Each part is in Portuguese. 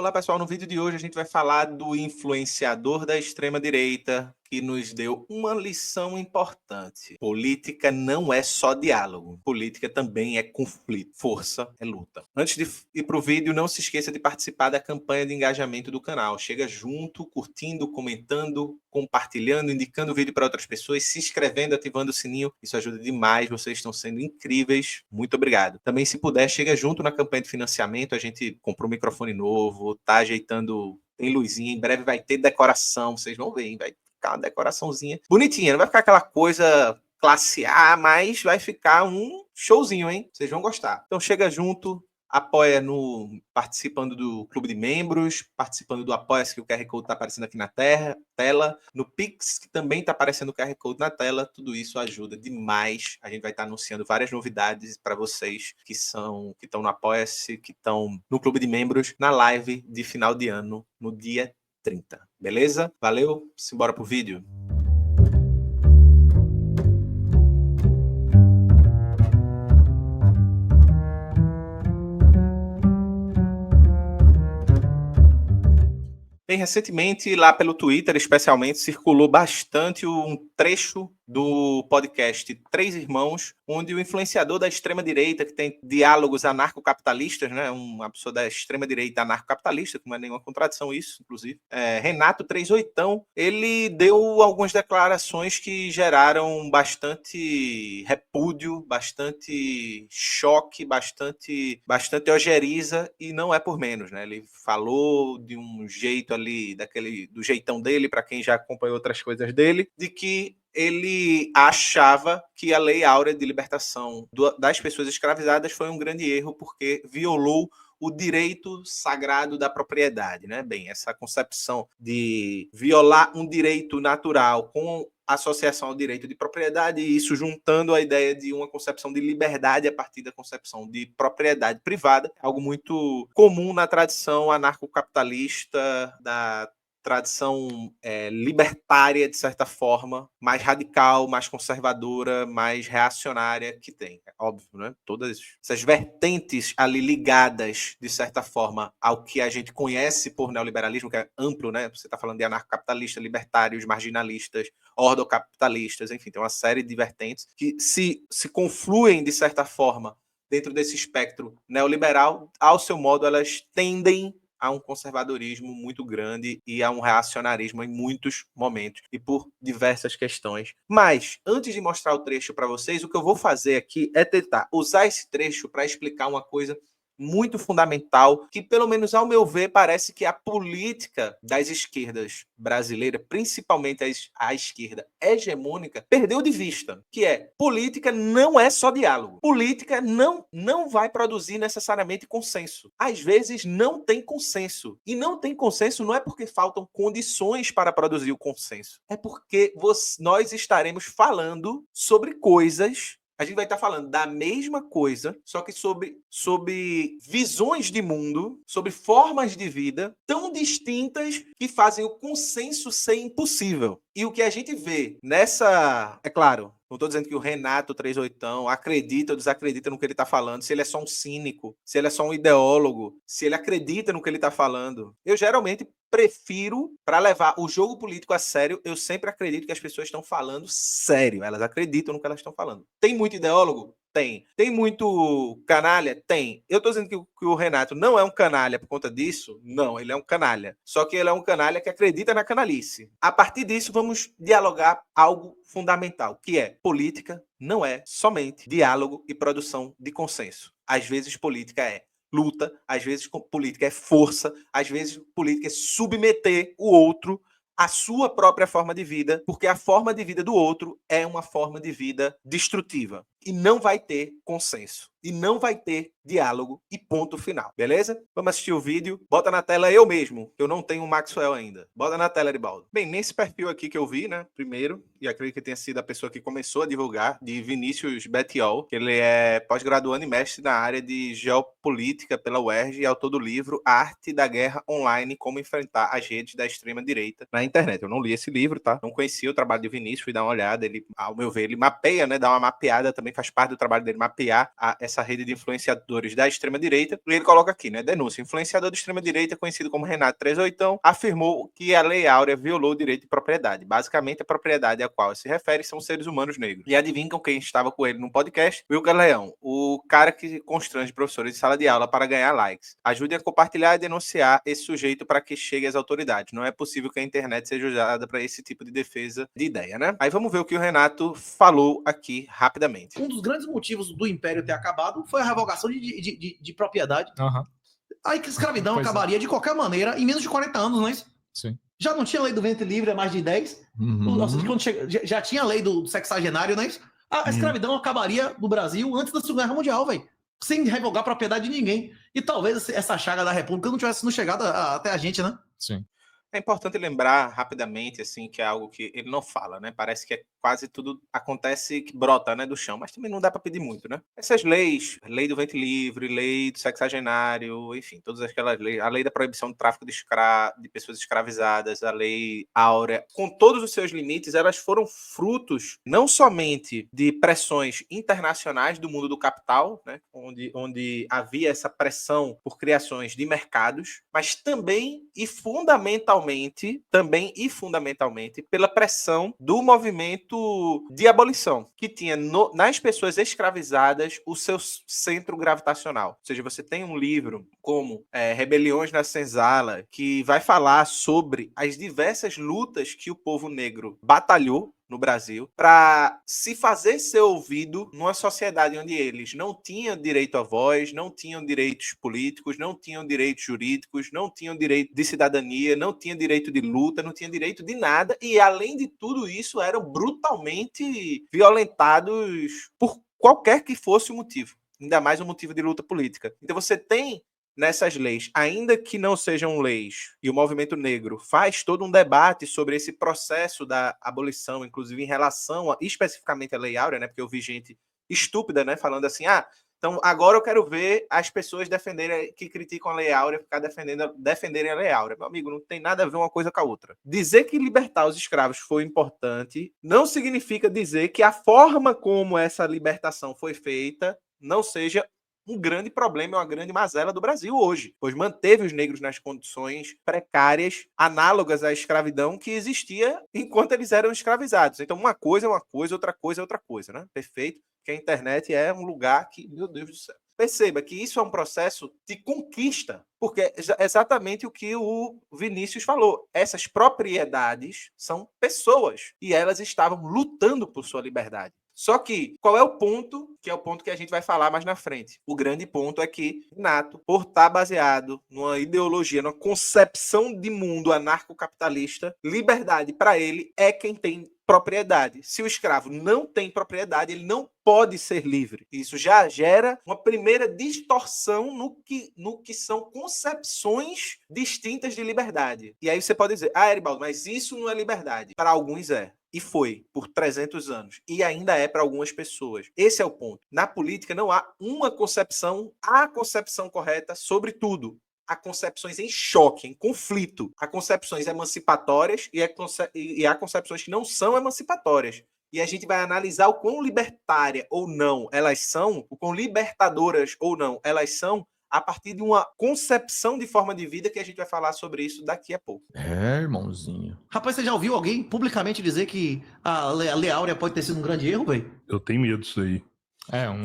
Olá pessoal, no vídeo de hoje a gente vai falar do influenciador da extrema-direita que nos deu uma lição importante. Política não é só diálogo, política também é conflito, força é luta. Antes de ir para o vídeo, não se esqueça de participar da campanha de engajamento do canal. Chega junto, curtindo, comentando, compartilhando, indicando o vídeo para outras pessoas, se inscrevendo, ativando o sininho. Isso ajuda demais, vocês estão sendo incríveis. Muito obrigado. Também, se puder, chega junto na campanha de financiamento. A gente comprou um microfone novo, tá ajeitando, tem luzinha, em breve vai ter decoração, vocês vão ver, hein? Vai ficar uma decoraçãozinha bonitinha, não vai ficar aquela coisa classe A, mas vai ficar um showzinho, hein? Vocês vão gostar. Então chega junto, apoia participando do clube de membros, participando do Apoia-se, que o QR Code está aparecendo aqui na tela, no Pix, que também está aparecendo o QR Code na tela. Tudo isso ajuda demais. A gente vai estar anunciando várias novidades para vocês que estão no Apoia-se, que estão no clube de membros, na live de final de ano, no dia 30. Beleza? Valeu, simbora pro vídeo. Bem, recentemente, lá pelo Twitter, especialmente, circulou bastante um trecho do podcast Três Irmãos, onde o influenciador da extrema-direita, que tem diálogos anarcocapitalistas, né, uma pessoa da extrema-direita anarcocapitalista, que não é nenhuma contradição isso, inclusive, Renato 38, ele deu algumas declarações que geraram bastante repúdio, bastante choque, bastante ojeriza, e não é por menos, né? Ele falou de um jeito ali, do jeitão dele, para quem já acompanhou outras coisas dele, de que ele achava que a Lei Áurea de Libertação das pessoas escravizadas foi um grande erro porque violou o direito sagrado da propriedade, né? Bem, essa concepção de violar um direito natural com associação ao direito de propriedade, e isso juntando a ideia de uma concepção de liberdade a partir da concepção de propriedade privada, algo muito comum na tradição anarcocapitalista, da tradição libertária, de certa forma, mais radical, mais conservadora, mais reacionária que tem. É óbvio, né? Todas essas vertentes ali ligadas, de certa forma, ao que a gente conhece por neoliberalismo, que é amplo, né? Você está falando de anarcocapitalista, libertários, marginalistas, ordocapitalistas, enfim, tem uma série de vertentes que se confluem, de certa forma, dentro desse espectro neoliberal. Ao seu modo, elas tendem a um conservadorismo muito grande e a um reacionarismo em muitos momentos e por diversas questões. Mas, antes de mostrar o trecho para vocês, o que eu vou fazer aqui é tentar usar esse trecho para explicar uma coisa muito fundamental, que, pelo menos ao meu ver, parece que a política das esquerdas brasileiras, principalmente a esquerda hegemônica, perdeu de vista, que é: política não é só diálogo. Política não vai produzir necessariamente consenso. Às vezes não tem consenso. E não tem consenso não é porque faltam condições para produzir o consenso. É porque nós estaremos falando sobre coisas. A gente vai estar falando da mesma coisa, só que sobre visões de mundo, sobre formas de vida tão distintas que fazem o consenso ser impossível. E o que a gente vê nessa... É claro, não estou dizendo que o Renato 38 acredita ou desacredita no que ele está falando, se ele é só um cínico, se ele é só um ideólogo, se ele acredita no que ele está falando. Eu geralmente prefiro, para levar o jogo político a sério, eu sempre acredito que as pessoas estão falando sério, elas acreditam no que elas estão falando. Tem muito ideólogo? Tem. Tem muito canalha? Tem. Eu estou dizendo que o Renato não é um canalha por conta disso? Não, ele é um canalha. Só que ele é um canalha que acredita na canalice. A partir disso, vamos dialogar algo fundamental, que é: política não é somente diálogo e produção de consenso. Às vezes, política é luta, às vezes política é força, às vezes política é submeter o outro à sua própria forma de vida, porque a forma de vida do outro é uma forma de vida destrutiva. E não vai ter consenso. E não vai ter diálogo e ponto final. Beleza? Vamos assistir o vídeo. Bota na tela eu mesmo, que eu não tenho o Maxwell ainda. Bota na tela, Eribaldo. Bem, nesse perfil aqui que eu vi, né, primeiro, e acredito que tenha sido a pessoa que começou a divulgar, de Vinícius Betiol, que ele é pós-graduando e mestre na área de geopolítica pela UERJ e autor do livro A Arte da Guerra Online, Como Enfrentar as Redes da Extrema-Direita na Internet. Eu não li esse livro, tá? Não conhecia o trabalho de Vinícius, fui dar uma olhada. Ele, ao meu ver, ele mapeia, né, dá uma mapeada também, faz parte do trabalho dele mapear essa rede de influenciadores da extrema-direita. E ele coloca aqui, né? Denúncia. Influenciador de extrema-direita, conhecido como Renato 38, afirmou que a Lei Áurea violou o direito de propriedade. Basicamente, a propriedade a qual se refere são seres humanos negros. E adivinham quem estava com ele no podcast? Wilker Leão, o cara que constrange professores de sala de aula para ganhar likes. Ajudem a compartilhar e denunciar esse sujeito para que chegue às autoridades. Não é possível que a internet seja usada para esse tipo de defesa de ideia, né? Aí vamos ver o que o Renato falou aqui rapidamente. Um dos grandes motivos do Império ter acabado foi a revogação de propriedade. Uhum. Aí que a escravidão Pois é. acabaria de qualquer maneira em menos de 40 anos, não é isso? Sim. Já não tinha lei do ventre livre há mais de 10? Quando já tinha a lei do sexagenário, não é isso? A escravidão acabaria no Brasil antes da Segunda Guerra Mundial, velho. Sem revogar a propriedade de ninguém. E talvez essa chaga da República não tivesse chegado até a gente, né? Sim. É importante lembrar rapidamente, assim, que é algo que ele não fala, né? Parece que quase tudo acontece que brota, né, do chão, mas também não dá para pedir muito, né? Essas leis, lei do ventre livre, lei do sexagenário, enfim, todas aquelas leis, a lei da proibição do tráfico de pessoas escravizadas, a lei áurea, com todos os seus limites, elas foram frutos não somente de pressões internacionais do mundo do capital, né, onde havia essa pressão por criações de mercados, mas também e fundamentalmente pela pressão do movimento de abolição, que tinha nas pessoas escravizadas o seu centro gravitacional. Ou seja, você tem um livro como Rebeliões na Senzala, que vai falar sobre as diversas lutas que o povo negro batalhou no Brasil para se fazer ser ouvido numa sociedade onde eles não tinham direito à voz, não tinham direitos políticos, não tinham direitos jurídicos, não tinham direito de cidadania, não tinham direito de luta, não tinham direito de nada e, além de tudo isso, eram brutalmente violentados por qualquer que fosse o motivo, ainda mais o motivo de luta política. Então você tem nessas leis, ainda que não sejam leis, e o movimento negro faz todo um debate sobre esse processo da abolição, inclusive em relação especificamente à Lei Áurea, né? Porque eu vi gente estúpida, né, falando assim, então agora eu quero ver as pessoas que criticam a Lei Áurea, ficar defenderem a Lei Áurea. Meu amigo, não tem nada a ver uma coisa com a outra. Dizer que libertar os escravos foi importante não significa dizer que a forma como essa libertação foi feita não seja um grande problema, uma grande mazela do Brasil hoje, pois manteve os negros nas condições precárias, análogas à escravidão que existia enquanto eles eram escravizados. Então, uma coisa é uma coisa, outra coisa é outra coisa, né? Perfeito? Porque a internet é um lugar que, meu Deus do céu. Perceba que isso é um processo de conquista, porque é exatamente o que o Vinícius falou. Essas propriedades são pessoas e elas estavam lutando por sua liberdade. Só que, qual é o ponto, que é o ponto que a gente vai falar mais na frente? O grande ponto é que Renato, por estar baseado numa ideologia, numa concepção de mundo anarcocapitalista, liberdade para ele é quem tem propriedade. Se o escravo não tem propriedade, ele não pode ser livre. Isso já gera uma primeira distorção no que são concepções distintas de liberdade. E aí você pode dizer, Eribaldo, mas isso não é liberdade. Para alguns é. E foi por 300 anos. E ainda é para algumas pessoas. Esse é o ponto. Na política não há uma concepção, a concepção correta sobre tudo. Há concepções em choque, em conflito. Há concepções emancipatórias e há concepções que não são emancipatórias. E a gente vai analisar o quão libertária ou não elas são, o quão libertadoras ou não elas são, a partir de uma concepção de forma de vida que a gente vai falar sobre isso daqui a pouco. Irmãozinho. Rapaz, você já ouviu alguém publicamente dizer que a Lei Áurea pode ter sido um grande erro, velho? Eu tenho medo disso aí.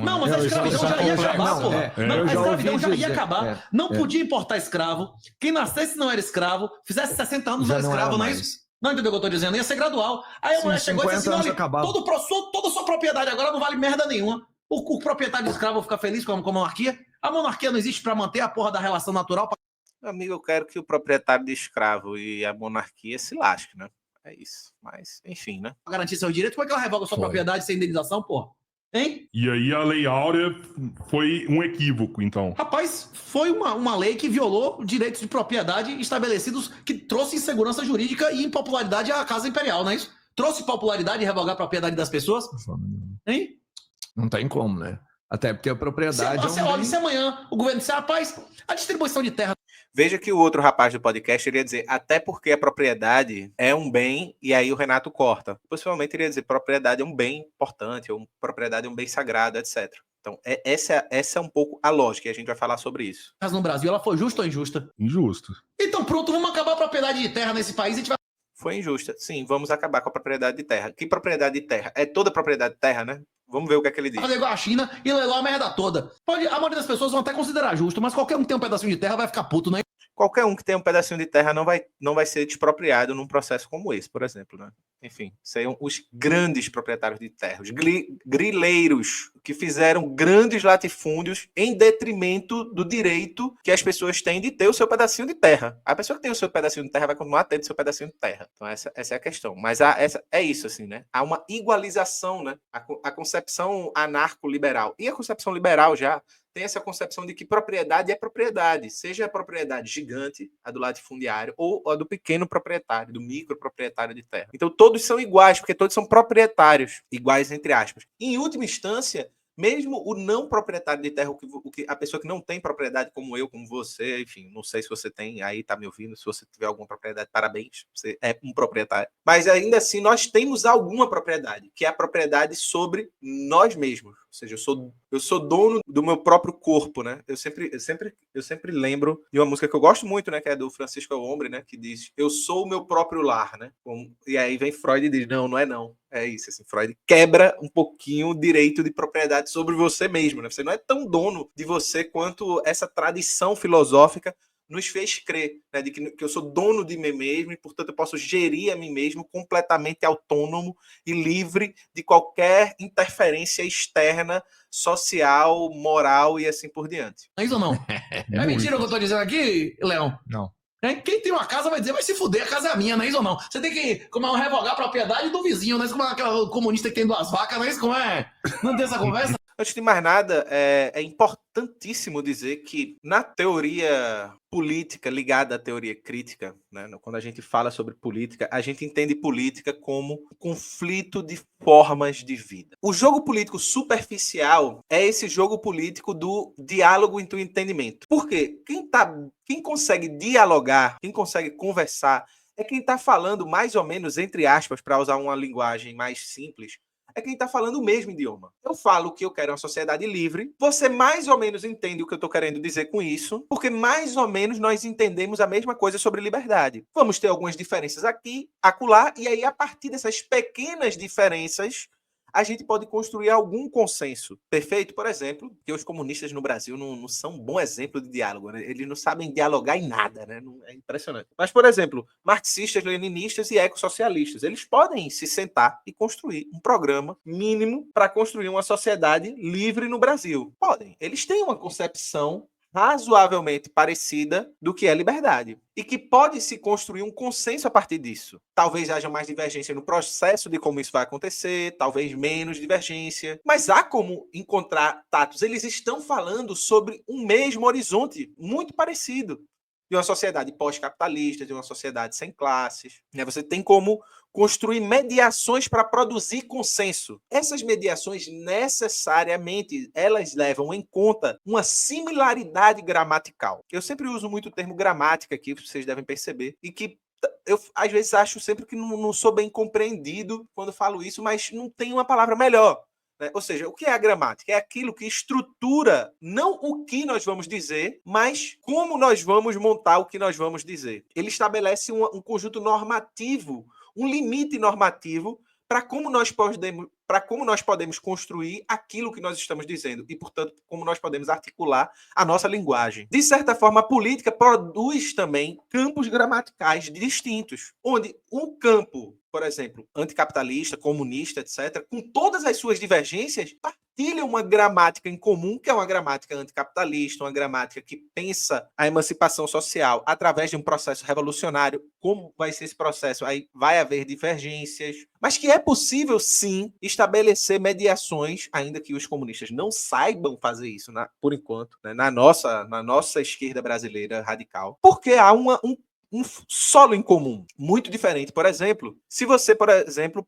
Não, mas a escravidão já ia acabar, porra. A escravidão já ia acabar. Não podia importar escravo. Quem nascesse não era escravo. Fizesse 60 anos não era escravo, não é isso? Não entendeu o que eu tô dizendo? Ia ser gradual. Aí a mulher chegou e disse assim, toda a sua propriedade agora não vale merda nenhuma. O proprietário de escravo fica feliz com a monarquia. A monarquia não existe para manter a porra da relação natural. Amigo, eu quero que o proprietário de escravo e a monarquia se lasque, né? É isso. Mas, enfim, né? Pra garantir seus direitos, como é que ela revoga sua propriedade sem indenização, porra? Hein? E aí a Lei Áurea foi um equívoco, então. Rapaz, foi uma lei que violou direitos de propriedade estabelecidos, que trouxe insegurança jurídica e impopularidade à Casa Imperial, não é isso? Trouxe popularidade e revogar a propriedade das pessoas? Hein? Não tem como, né? Até porque a propriedade Olha, se amanhã o governo disser, rapaz, a distribuição de terra... Veja que o outro rapaz do podcast iria dizer, até porque a propriedade é um bem, e aí o Renato corta. Possivelmente iria dizer, propriedade é um bem importante, ou propriedade é um bem sagrado, etc. Então, essa é um pouco a lógica, e a gente vai falar sobre isso. Mas no Brasil, ela foi justa ou injusta? Injusto. Então pronto, vamos acabar a propriedade de terra nesse país e a gente vai... Foi injusta. Sim, vamos acabar com a propriedade de terra. Que propriedade de terra? É toda propriedade de terra, né? Vamos ver o que é que ele diz. fazer igual a China e leiloar a merda toda. A maioria das pessoas vão até considerar justo, mas qualquer um que tem um pedacinho de terra vai ficar puto, né? Qualquer um que tenha um pedacinho de terra não vai ser expropriado num processo como esse, por exemplo, né? Enfim, seriam os grandes proprietários de terra, os grileiros que fizeram grandes latifúndios em detrimento do direito que as pessoas têm de ter o seu pedacinho de terra. A pessoa que tem o seu pedacinho de terra vai continuar tendo o seu pedacinho de terra. Então essa é a questão. Mas é isso, assim, né? Há uma igualização, né? A concepção anarco-liberal. E a concepção liberal já tem essa concepção de que propriedade é propriedade, seja a propriedade gigante, a do latifundiário, ou a do pequeno proprietário, do microproprietário de terra. Então todos são iguais, porque todos são proprietários, iguais entre aspas. Em última instância, mesmo o não proprietário de terra, a pessoa que não tem propriedade, como eu, como você, enfim, não sei se você tem, aí tá me ouvindo, se você tiver alguma propriedade, parabéns, você é um proprietário. Mas ainda assim, nós temos alguma propriedade, que é a propriedade sobre nós mesmos. Ou seja, eu sou dono do meu próprio corpo, né? Eu sempre lembro de uma música que eu gosto muito, né? Que é do Francisco El Hombre, né? Que diz, eu sou o meu próprio lar, né? E aí vem Freud e diz, não é não. É isso, assim, Freud quebra um pouquinho o direito de propriedade sobre você mesmo, né? Você não é tão dono de você quanto essa tradição filosófica nos fez crer, né, de que eu sou dono de mim mesmo e, portanto, eu posso gerir a mim mesmo completamente autônomo e livre de qualquer interferência externa, social, moral e assim por diante. É isso ou não? É mentira o que eu tô dizendo aqui, Leão? Não. Quem tem uma casa vai dizer, vai se fuder, a casa é minha, não é isso ou não? Você tem que revogar a propriedade do vizinho, não é isso como aquela comunista que tem 2 vacas, não é isso como é? Não tem essa conversa? Antes de mais nada, é importantíssimo dizer que na teoria política ligada à teoria crítica, né, quando a gente fala sobre política, a gente entende política como um conflito de formas de vida. O jogo político superficial é esse jogo político do diálogo entre o entendimento. Por quê? Quem consegue dialogar, quem consegue conversar, é quem está falando mais ou menos, entre aspas, para usar uma linguagem mais simples, é quem está falando o mesmo idioma. Eu falo que eu quero uma sociedade livre, você mais ou menos entende o que eu estou querendo dizer com isso, porque mais ou menos nós entendemos a mesma coisa sobre liberdade. Vamos ter algumas diferenças aqui, acolá, e aí a partir dessas pequenas diferenças, a gente pode construir algum consenso. Perfeito? Por exemplo, que os comunistas no Brasil não são um bom exemplo de diálogo, né? Eles não sabem dialogar em nada, né? É impressionante. Mas, por exemplo, marxistas, leninistas e ecossocialistas, eles podem se sentar e construir um programa mínimo para construir uma sociedade livre no Brasil. Podem. Eles têm uma concepção razoavelmente parecida do que é liberdade. E que pode se construir um consenso a partir disso. Talvez haja mais divergência no processo de como isso vai acontecer, talvez menos divergência. Mas há como encontrar tatos. Eles estão falando sobre um mesmo horizonte, muito parecido. De uma sociedade pós-capitalista, de uma sociedade sem classes. Você tem como construir mediações para produzir consenso. Essas mediações, necessariamente, elas levam em conta uma similaridade gramatical. Eu sempre uso muito o termo gramática aqui, vocês devem perceber, e que eu, às vezes, acho sempre que não sou bem compreendido quando falo isso, mas não tem uma palavra melhor. Ou seja, o que é a gramática? É aquilo que estrutura não o que nós vamos dizer, mas como nós vamos montar o que nós vamos dizer. Ele estabelece um conjunto normativo, um limite normativo para como nós podemos construir aquilo que nós estamos dizendo e, portanto, como nós podemos articular a nossa linguagem. De certa forma, a política produz também campos gramaticais distintos, onde um campo, por exemplo, anticapitalista, comunista, etc., com todas as suas divergências, partilha uma gramática em comum, que é uma gramática anticapitalista, uma gramática que pensa a emancipação social através de um processo revolucionário. Como vai ser esse processo? Aí vai haver divergências, mas que é possível, sim, estabelecer mediações, ainda que os comunistas não saibam fazer isso, por enquanto, né, na nossa esquerda brasileira radical, porque há um solo em comum, muito diferente. Por exemplo, se você,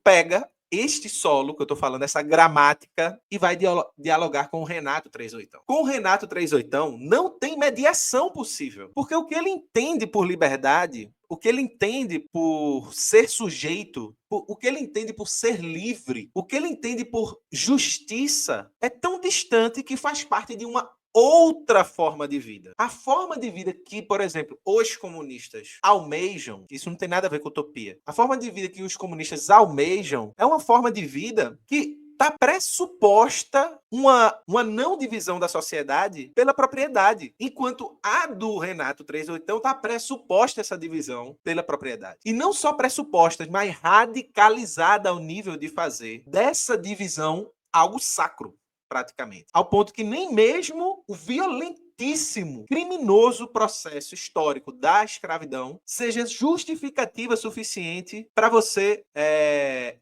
pega este solo que eu estou falando, essa gramática, e vai dialogar com o Renato 38. Com o Renato 38, não tem mediação possível, porque o que ele entende por liberdade, o que ele entende por ser sujeito, o que ele entende por ser livre, o que ele entende por justiça, é tão distante que faz parte de uma outra forma de vida. A forma de vida que, por exemplo, os comunistas almejam, isso não tem nada a ver com utopia. A forma de vida que os comunistas almejam é uma forma de vida que está pressuposta uma não divisão da sociedade pela propriedade, enquanto a do Renato 38 está pressuposta essa divisão pela propriedade. E não só pressuposta, mas radicalizada ao nível de fazer dessa divisão algo sacro, praticamente. Ao ponto que nem mesmo o violentíssimo, criminoso processo histórico da escravidão seja justificativa suficiente para você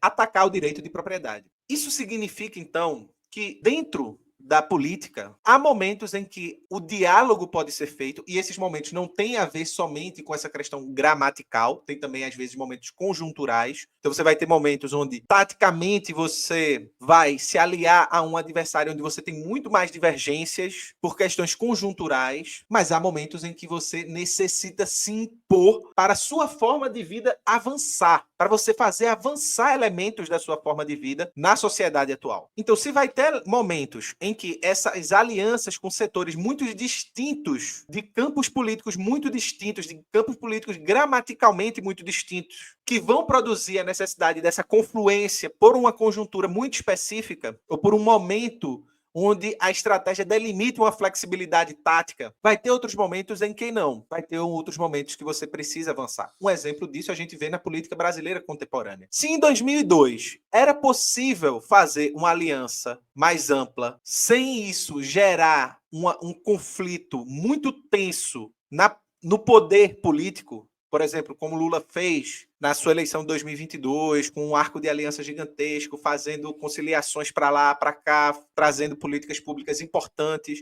atacar o direito de propriedade. Isso significa, então, que dentro da política, há momentos em que o diálogo pode ser feito, e esses momentos não têm a ver somente com essa questão gramatical, tem também, às vezes, momentos conjunturais. Então, você vai ter momentos onde, taticamente, você vai se aliar a um adversário onde você tem muito mais divergências por questões conjunturais, mas há momentos em que você necessita se impor para a sua forma de vida avançar, para você fazer avançar elementos da sua forma de vida na sociedade atual. Então, se vai ter momentos em que essas alianças com setores muito distintos, de campos políticos muito distintos, de campos políticos gramaticalmente muito distintos, que vão produzir a necessidade dessa confluência por uma conjuntura muito específica, ou por um momento onde a estratégia delimita uma flexibilidade tática, vai ter outros momentos em que não. Vai ter outros momentos que você precisa avançar. Um exemplo disso a gente vê na política brasileira contemporânea. Se em 2002 era possível fazer uma aliança mais ampla, sem isso gerar um conflito muito tenso no poder político, por exemplo, como Lula fez na sua eleição de 2022, com um arco de aliança gigantesco, fazendo conciliações para lá, para cá, trazendo políticas públicas importantes,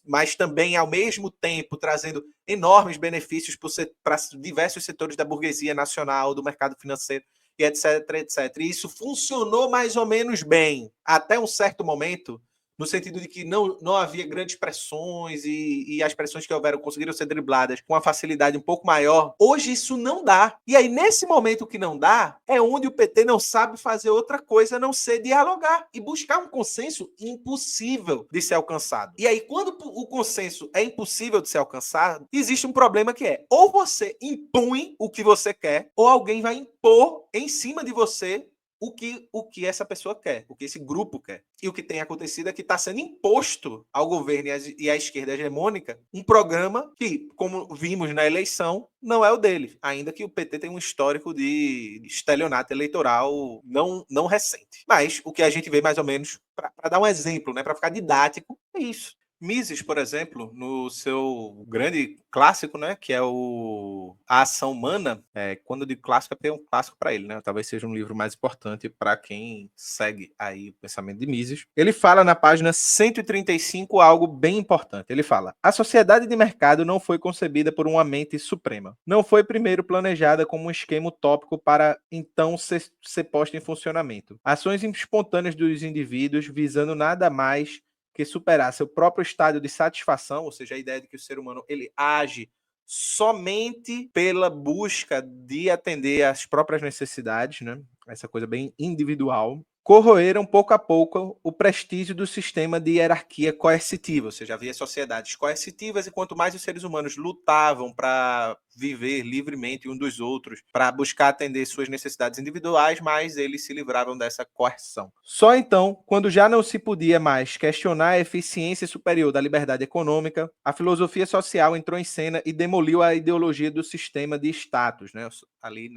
mas também, ao mesmo tempo, trazendo enormes benefícios para diversos setores da burguesia nacional, do mercado financeiro, e etc, etc. E isso funcionou mais ou menos bem, até um certo momento, no sentido de que não havia grandes pressões e as pressões que houveram conseguiram ser dribladas com uma facilidade um pouco maior. Hoje isso não dá. E aí, nesse momento que não dá, é onde o PT não sabe fazer outra coisa a não ser dialogar e buscar um consenso impossível de ser alcançado. E aí, quando o consenso é impossível de ser alcançado, existe um problema que é: ou você impõe o que você quer, ou alguém vai impor em cima de você o que essa pessoa quer, o que esse grupo quer. E o que tem acontecido é que está sendo imposto ao governo e à esquerda hegemônica um programa que, como vimos na eleição, não é o dele, ainda que o PT tenha um histórico de estelionato eleitoral não recente. Mas o que a gente vê mais ou menos, para dar um exemplo, né, para ficar didático, é isso. Mises, por exemplo, no seu grande clássico, né, que é A Ação Humana, quando eu digo clássico, é um clássico para ele, né? Talvez seja um livro mais importante para quem segue aí o pensamento de Mises. Ele fala na página 135 algo bem importante. Ele fala: a sociedade de mercado não foi concebida por uma mente suprema. Não foi primeiro planejada como um esquema utópico para então ser posta em funcionamento. Ações espontâneas dos indivíduos visando nada mais que superar seu próprio estado de satisfação, ou seja, a ideia de que o ser humano ele age somente pela busca de atender às próprias necessidades, né? Essa coisa bem individual, corroeram pouco a pouco o prestígio do sistema de hierarquia coercitiva, ou seja, havia sociedades coercitivas e quanto mais os seres humanos lutavam para viver livremente um dos outros, para buscar atender suas necessidades individuais, mais eles se livravam dessa coerção. Só então, quando já não se podia mais questionar a eficiência superior da liberdade econômica, a filosofia social entrou em cena e demoliu a ideologia do sistema de status, né? Ali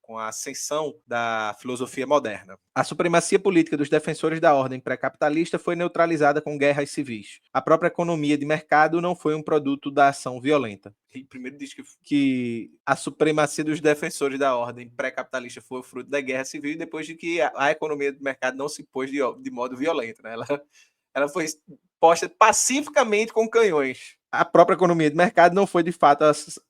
com a ascensão da filosofia moderna. A supremacia política dos defensores da ordem pré-capitalista foi neutralizada com guerras civis. A própria economia de mercado não foi um produto da ação violenta. E primeiro diz que a supremacia dos defensores da ordem pré-capitalista foi o fruto da guerra civil e depois de que a economia de mercado não se pôs de modo violento, né? Ela foi posta pacificamente com canhões. A própria economia de mercado não foi de fato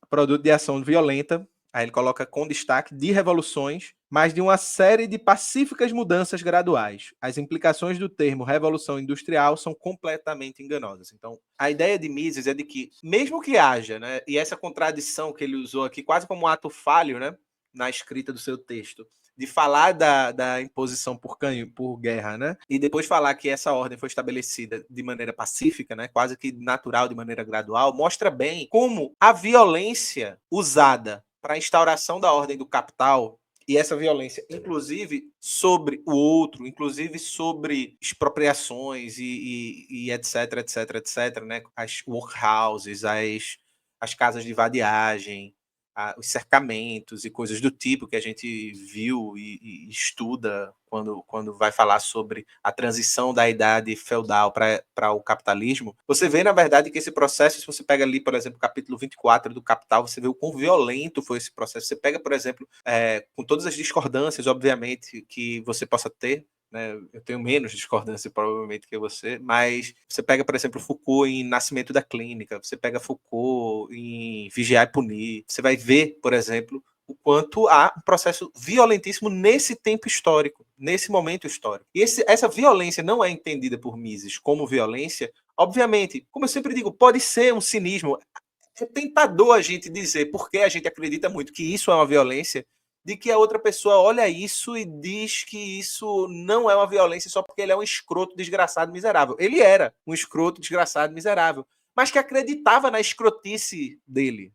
produto de ação violenta. Aí ele coloca com destaque de revoluções, mas de uma série de pacíficas mudanças graduais. As implicações do termo revolução industrial são completamente enganosas. Então, a ideia de Mises é de que, mesmo que haja, né, e essa contradição que ele usou aqui, quase como um ato falho, né, na escrita do seu texto, de falar da imposição por guerra, né? E depois falar que essa ordem foi estabelecida de maneira pacífica, né? Quase que natural, de maneira gradual, mostra bem como a violência usada para a instauração da ordem do capital, e essa violência, inclusive sobre o outro, inclusive sobre expropriações e etc, etc, né? As workhouses, as casas de vadiagem, os cercamentos e coisas do tipo que a gente viu e estuda quando vai falar sobre a transição da idade feudal para o capitalismo. Você vê, na verdade, que esse processo, se você pega ali, por exemplo, o capítulo 24 do Capital, você vê o quão violento foi esse processo. Você pega, por exemplo, com todas as discordâncias, obviamente, que você possa ter, né? Eu tenho menos discordância, provavelmente, que você, mas você pega, por exemplo, Foucault em Nascimento da Clínica, você pega Foucault em Vigiar e Punir, você vai ver, por exemplo, o quanto há um processo violentíssimo nesse tempo histórico, nesse momento histórico. E essa violência não é entendida por Mises como violência, obviamente, como eu sempre digo, pode ser um cinismo. É tentador a gente dizer, porque a gente acredita muito que isso é uma violência, de que a outra pessoa olha isso e diz que isso não é uma violência só porque ele é um escroto, desgraçado, miserável. Ele era um escroto, desgraçado, miserável, mas que acreditava na escrotice dele.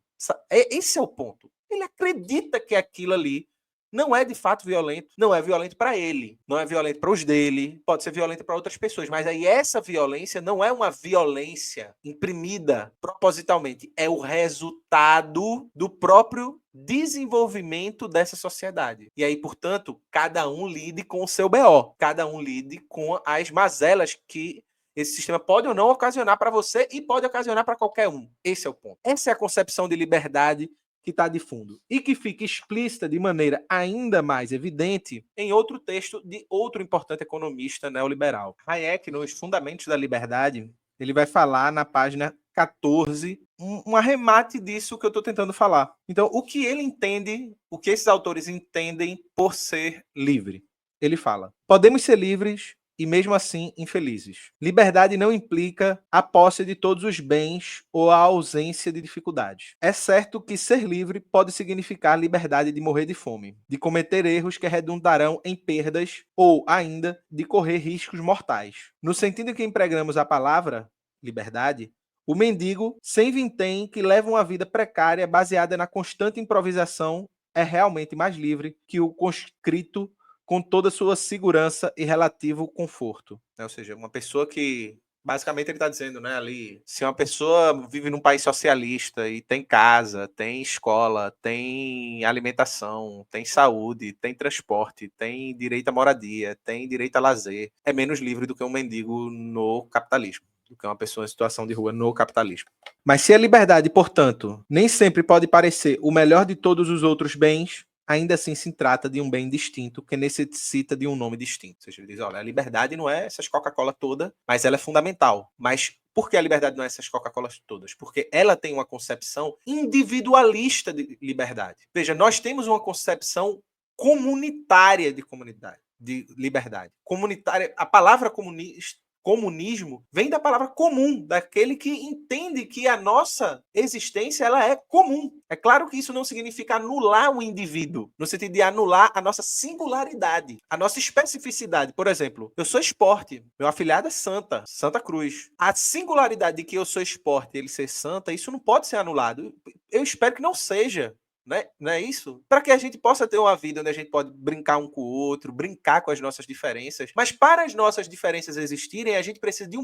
Esse é o ponto. Ele acredita que aquilo ali não é de fato violento, não é violento para ele, não é violento para os dele, pode ser violento para outras pessoas, mas aí essa violência não é uma violência imprimida propositalmente, é o resultado do próprio desenvolvimento dessa sociedade. E aí, portanto, cada um lide com o seu BO, cada um lide com as mazelas que esse sistema pode ou não ocasionar para você e pode ocasionar para qualquer um. Esse é o ponto. Essa é a concepção de liberdade que está de fundo e que fica explícita de maneira ainda mais evidente em outro texto de outro importante economista neoliberal. Hayek, nos Fundamentos da Liberdade, ele vai falar na página 14 um arremate disso que eu estou tentando falar. Então, o que ele entende, o que esses autores entendem por ser livre? Ele fala: podemos ser livres e mesmo assim infelizes. Liberdade não implica a posse de todos os bens ou a ausência de dificuldades. É certo que ser livre pode significar liberdade de morrer de fome, de cometer erros que redundarão em perdas ou ainda de correr riscos mortais. No sentido em que empregamos a palavra liberdade, o mendigo sem vintém que leva uma vida precária baseada na constante improvisação é realmente mais livre que o conscrito com toda a sua segurança e relativo conforto. Ou seja, uma pessoa que, basicamente ele está dizendo, né, ali, se uma pessoa vive num país socialista e tem casa, tem escola, tem alimentação, tem saúde, tem transporte, tem direito à moradia, tem direito a lazer, é menos livre do que um mendigo no capitalismo, do que uma pessoa em situação de rua no capitalismo. Mas se a liberdade, portanto, nem sempre pode parecer o melhor de todos os outros bens, ainda assim se trata de um bem distinto que necessita de um nome distinto. Ou seja, ele diz, olha, a liberdade não é essas Coca-Cola toda, mas ela é fundamental. Mas por que a liberdade não é essas Coca-Colas todas? Porque ela tem uma concepção individualista de liberdade. Veja, nós temos uma concepção comunitária de liberdade. Comunitária, a palavra comunismo vem da palavra comum, daquele que entende que a nossa existência ela é comum. É claro que isso não significa anular o indivíduo, no sentido de anular a nossa singularidade, a nossa especificidade. Por exemplo, eu sou esporte, meu afilhado é Santa Cruz. A singularidade de que eu sou esporte e ele ser santa, isso não pode ser anulado. Eu espero que não seja. Não é isso? Para que a gente possa ter uma vida onde a gente pode brincar um com o outro, brincar com as nossas diferenças. Mas para as nossas diferenças existirem, a gente precisa de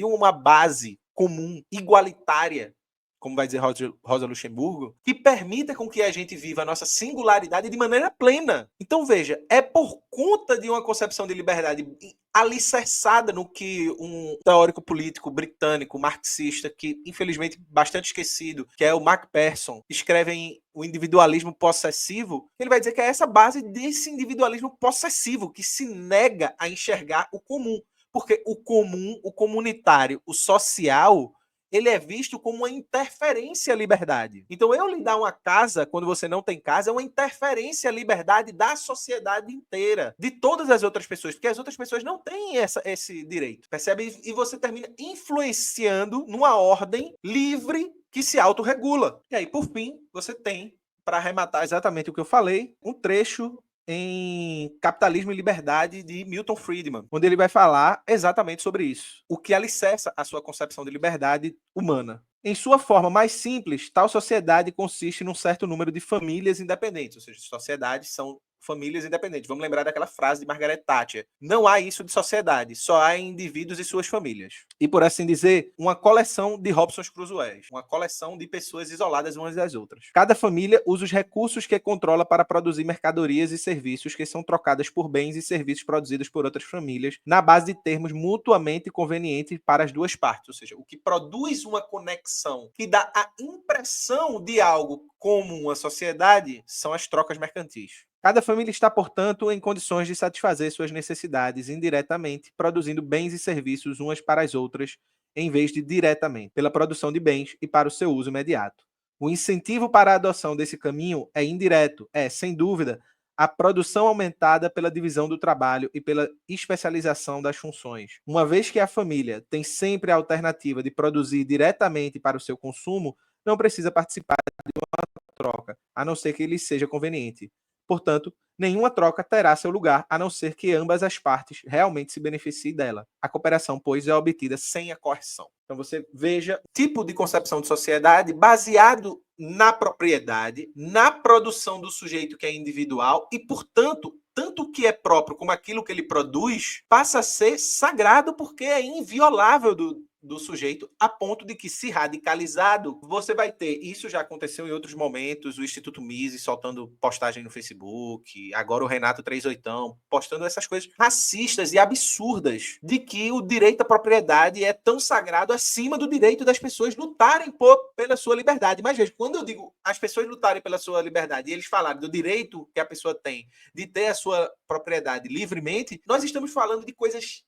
uma base comum, igualitária, como vai dizer Rosa Luxemburgo, que permita com que a gente viva a nossa singularidade de maneira plena. Então, veja, é por conta de uma concepção de liberdade alicerçada no que um teórico político britânico, marxista, que infelizmente bastante esquecido, que é o MacPherson, escreve em O Individualismo Possessivo, ele vai dizer que é essa base desse individualismo possessivo, que se nega a enxergar o comum. Porque o comum, o comunitário, o social, ele é visto como uma interferência à liberdade. Então, eu lhe dar uma casa, quando você não tem casa, é uma interferência à liberdade da sociedade inteira, de todas as outras pessoas, porque as outras pessoas não têm esse direito, percebe? E você termina influenciando numa ordem livre que se autorregula. E aí, por fim, você tem, para arrematar exatamente o que eu falei, um trecho em Capitalismo e Liberdade, de Milton Friedman, onde ele vai falar exatamente sobre isso. O que alicerça a sua concepção de liberdade humana. Em sua forma mais simples, tal sociedade consiste num certo número de famílias independentes, ou seja, sociedades são famílias independentes. Vamos lembrar daquela frase de Margaret Thatcher. Não há isso de sociedade, só há indivíduos e suas famílias. E, por assim dizer, uma coleção de Robson Crusoés, uma coleção de pessoas isoladas umas das outras. Cada família usa os recursos que controla para produzir mercadorias e serviços que são trocadas por bens e serviços produzidos por outras famílias, na base de termos mutuamente convenientes para as duas partes. Ou seja, o que produz uma conexão que dá a impressão de algo como uma sociedade são as trocas mercantis. Cada família está, portanto, em condições de satisfazer suas necessidades indiretamente, produzindo bens e serviços umas para as outras, em vez de diretamente, pela produção de bens e para o seu uso imediato. O incentivo para a adoção desse caminho é indireto, sem dúvida, a produção aumentada pela divisão do trabalho e pela especialização das funções. Uma vez que a família tem sempre a alternativa de produzir diretamente para o seu consumo, não precisa participar de uma troca, a não ser que lhe seja conveniente. Portanto, nenhuma troca terá seu lugar, a não ser que ambas as partes realmente se beneficiem dela. A cooperação, pois, é obtida sem a coerção. Então você veja tipo de concepção de sociedade baseado na propriedade, na produção do sujeito que é individual e, portanto, tanto o que é próprio como aquilo que ele produz passa a ser sagrado porque é inviolável do sujeito, a ponto de que, se radicalizado, você vai ter, isso já aconteceu em outros momentos, o Instituto Mises soltando postagem no Facebook, agora o Renato 38 postando essas coisas racistas e absurdas, de que o direito à propriedade é tão sagrado acima do direito das pessoas lutarem pela sua liberdade. Mas veja, quando eu digo as pessoas lutarem pela sua liberdade e eles falarem do direito que a pessoa tem de ter a sua propriedade livremente, nós estamos falando de coisas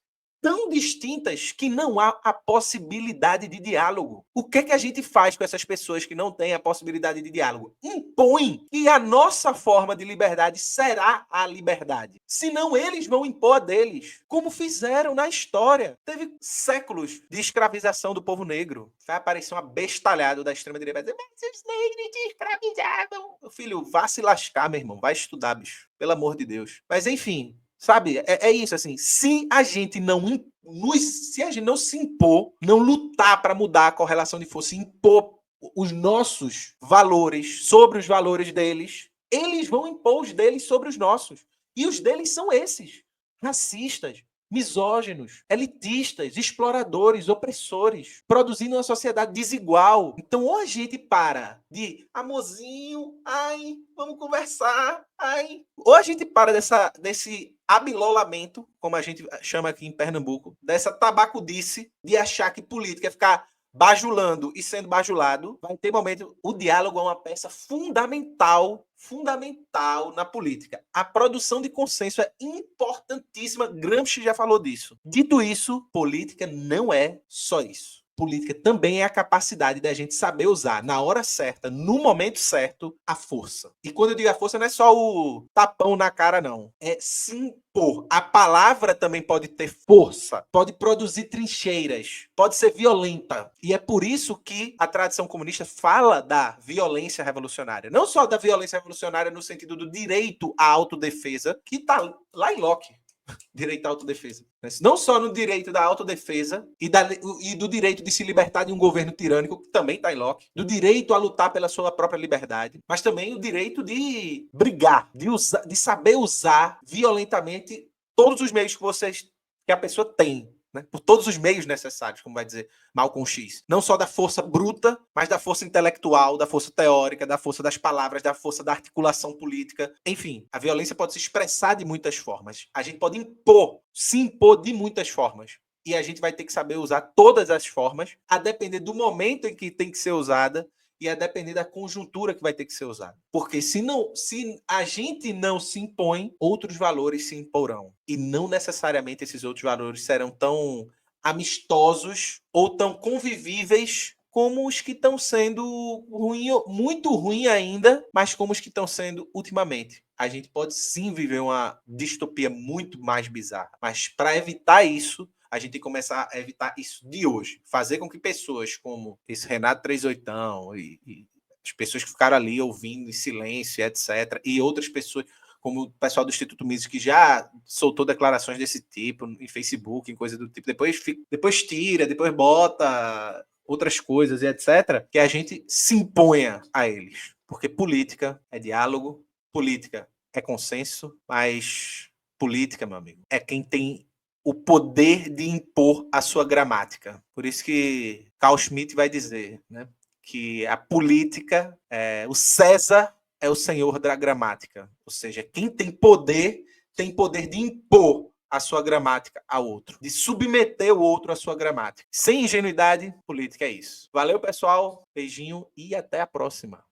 tão distintas que não há a possibilidade de diálogo. O que é que a gente faz com essas pessoas que não têm a possibilidade de diálogo? Impõe que a nossa forma de liberdade será a liberdade. Senão eles vão impor a deles, como fizeram na história. Teve séculos de escravização do povo negro. Vai aparecer um abestalhado da extrema-direita e dizer, mas os negros te escravizavam. Meu filho, vá se lascar, meu irmão. Vai estudar, bicho. Pelo amor de Deus. Mas, enfim... Sabe, é isso, assim, se a gente não se impor, não lutar para mudar a correlação de força, impor os nossos valores sobre os valores deles, eles vão impor os deles sobre os nossos. E os deles são esses, racistas, misóginos, elitistas, exploradores, opressores, produzindo uma sociedade desigual. Então, ou a gente para de amorzinho, ai, vamos conversar, ai. Ou a gente para desse abilolamento, como a gente chama aqui em Pernambuco, dessa tabacudice de achar que política é ficar bajulando e sendo bajulado. Vai ter momento, o diálogo é uma peça fundamental na política. A produção de consenso é importantíssima. Gramsci já falou disso. Dito isso, política não é só isso. Política também é a capacidade da gente saber usar, na hora certa, no momento certo, a força. E quando eu digo a força, não é só o tapão na cara, não. É se impor. A palavra também pode ter força, pode produzir trincheiras, pode ser violenta. E é por isso que a tradição comunista fala da violência revolucionária. Não só da violência revolucionária no sentido do direito à autodefesa, que está lá em Locke. Direito à autodefesa. Não só no direito da autodefesa e do direito de se libertar de um governo tirânico, que também está em Locke, do direito a lutar pela sua própria liberdade, mas também o direito de brigar, de saber usar violentamente todos os meios que a pessoa tem, né? Por todos os meios necessários, como vai dizer Malcolm X. Não só da força bruta, mas da força intelectual, da força teórica, da força das palavras, da força da articulação política. Enfim, a violência pode se expressar de muitas formas. A gente pode se impor de muitas formas. E a gente vai ter que saber usar todas as formas, a depender do momento em que tem que ser usada e a depender da conjuntura que vai ter que ser usada. Porque se a gente não se impõe, outros valores se imporão. E não necessariamente esses outros valores serão tão amistosos ou tão convivíveis como os que estão sendo muito ruim ainda, mas como os que estão sendo ultimamente. A gente pode sim viver uma distopia muito mais bizarra, mas para evitar isso, a gente tem que começar a evitar isso de hoje. Fazer com que pessoas como esse Renato 38 e as pessoas que ficaram ali ouvindo em silêncio, etc., e outras pessoas, como o pessoal do Instituto Mises, que já soltou declarações desse tipo em Facebook, em coisa do tipo, depois tira, depois bota outras coisas e etc., que a gente se imponha a eles. Porque política é diálogo, política é consenso, mas política, meu amigo, é quem tem o poder de impor a sua gramática. Por isso que Carl Schmitt vai dizer, né, que a política, o César é o senhor da gramática. Ou seja, quem tem poder de impor a sua gramática ao outro, de submeter o outro à sua gramática. Sem ingenuidade, política é isso. Valeu, pessoal. Beijinho e até a próxima.